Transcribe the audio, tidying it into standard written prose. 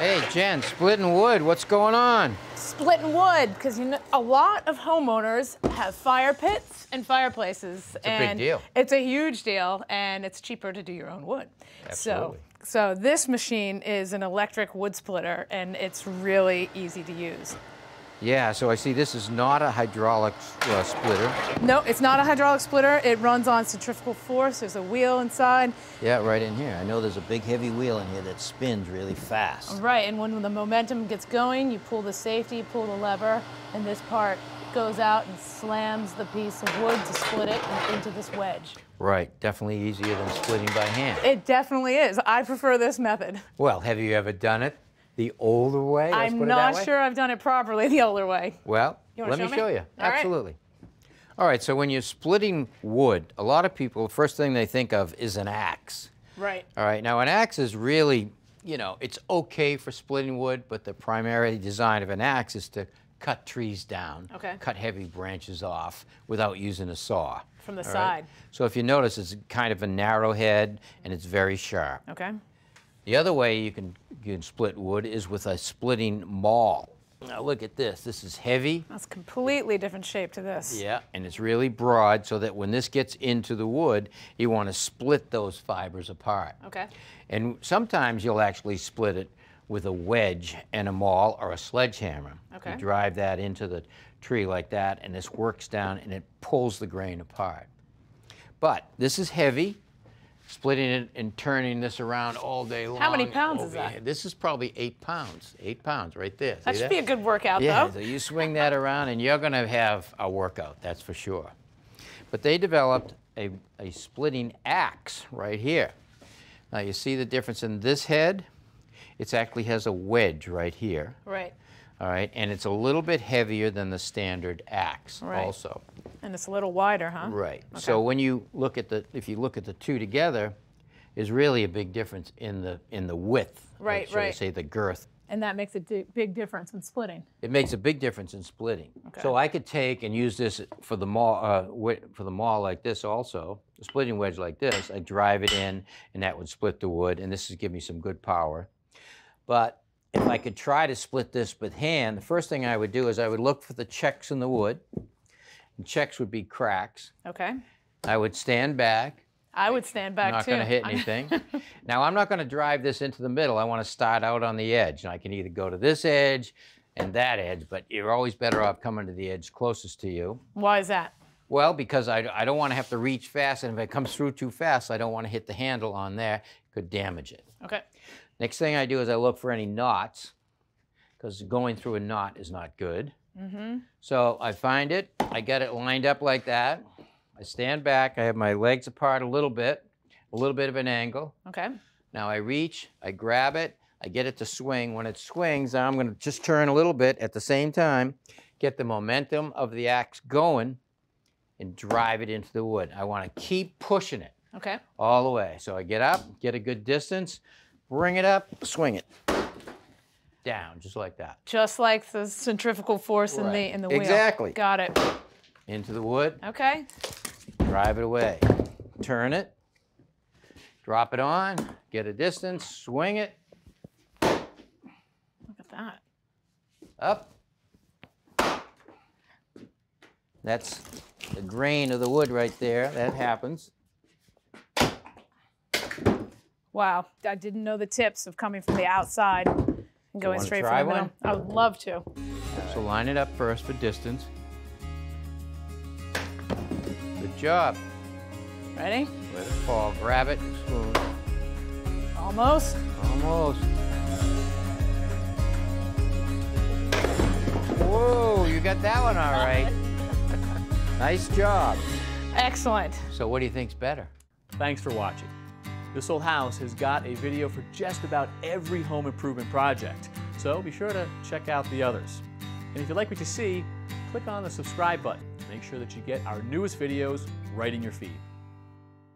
Hey, Jen, splitting wood, what's going on? Splitting wood, because you know, a lot of homeowners have fire pits and fireplaces. It's a big deal. It's a huge deal, and it's cheaper to do your own wood. Absolutely. So this machine is an electric wood splitter, and it's really easy to use. Yeah, so I see this is not a hydraulic splitter. No, it's not a hydraulic splitter. It runs on centrifugal force. There's a wheel inside. Yeah, right in here. I know there's a big heavy wheel in here that spins really fast. Right, and when the momentum gets going, you pull the safety, you pull the lever, and this part goes out and slams the piece of wood to split it into this wedge. Right, definitely easier than splitting by hand. It definitely is. I prefer this method. Well, have you ever done it the older way? I'm not sure I've done it properly the older way. Well, let me show you. Absolutely. All right, so when you're splitting wood, a lot of people, the first thing they think of is an axe. Right. All right, now an axe is really, you know, it's okay for splitting wood, but the primary design of an axe is to cut trees down, cut heavy branches off without using a saw. From the side. Right? So if you notice, it's kind of a narrow head and it's very sharp. Okay. The other way you can split wood is with a splitting maul. Now look at this. This is heavy. That's a completely different shape to this. Yeah, and it's really broad so that when this gets into the wood, you want to split those fibers apart. Okay. And sometimes you'll actually split it with a wedge and a maul or a sledgehammer. Okay. You drive that into the tree like that, and this works down and it pulls the grain apart. But this is heavy. Splitting it and turning this around all day long. How many pounds is that? This is probably 8 pounds. 8 pounds right there. That should be a good workout, yeah, though. so you swing that around and you're going to have a workout, that's for sure. But they developed a splitting axe right here. Now you see the difference in this head? It actually has a wedge right here. Right. All right, and it's a little bit heavier than the standard axe also. And it's a little wider, huh? Right. Okay. So when you look at if you look at the two together, there's really a big difference in the width. Right, or, say the girth. And that makes a big difference in splitting. It makes a big difference in splitting. Okay. So I could take and use this for the maul like this also, a splitting wedge like this. I drive it in, and that would split the wood, and this would give me some good power. But if I could try to split this with hand, the first thing I would do is I would look for the checks in the wood. And checks would be cracks. Okay. I would stand back. I would stand back, not too. Not going to hit anything. Now, I'm not going to drive this into the middle. I want to start out on the edge. And I can either go to this edge and that edge, but you're always better off coming to the edge closest to you. Why is that? Well, because I don't want to have to reach fast, and if it comes through too fast, I don't want to hit the handle on there. It could damage it. Okay. Next thing I do is I look for any knots, because going through a knot is not good. Mm-hmm. So I find it, I get it lined up like that. I stand back, I have my legs apart a little bit of an angle. Okay. Now I reach, I grab it, I get it to swing. When it swings, I'm going to just turn a little bit at the same time, get the momentum of the axe going, and drive it into the wood. I want to keep pushing it. Okay. All the way. So I get up, get a good distance, bring it up, swing it. Down, just like that. Just like the centrifugal force in the wheel. Exactly. Got it. Into the wood. Okay. Drive it away. Turn it. Drop it on. Get a distance. Swing it. Look at that. Up. That's the grain of the wood right there. That happens. Wow. I didn't know the tips of coming from the outside and going straight from the middle. I would love to. So line it up first for distance. Good job. Ready? Let it fall. Grab it. Spoon. Almost. Almost. Whoa, you got that one all right. Nice job. Excellent. So what do you think's better? Thanks for watching. This Old House has got a video for just about every home improvement project, so be sure to check out the others. And if you like what you see, click on the subscribe button to make sure that you get our newest videos right in your feed.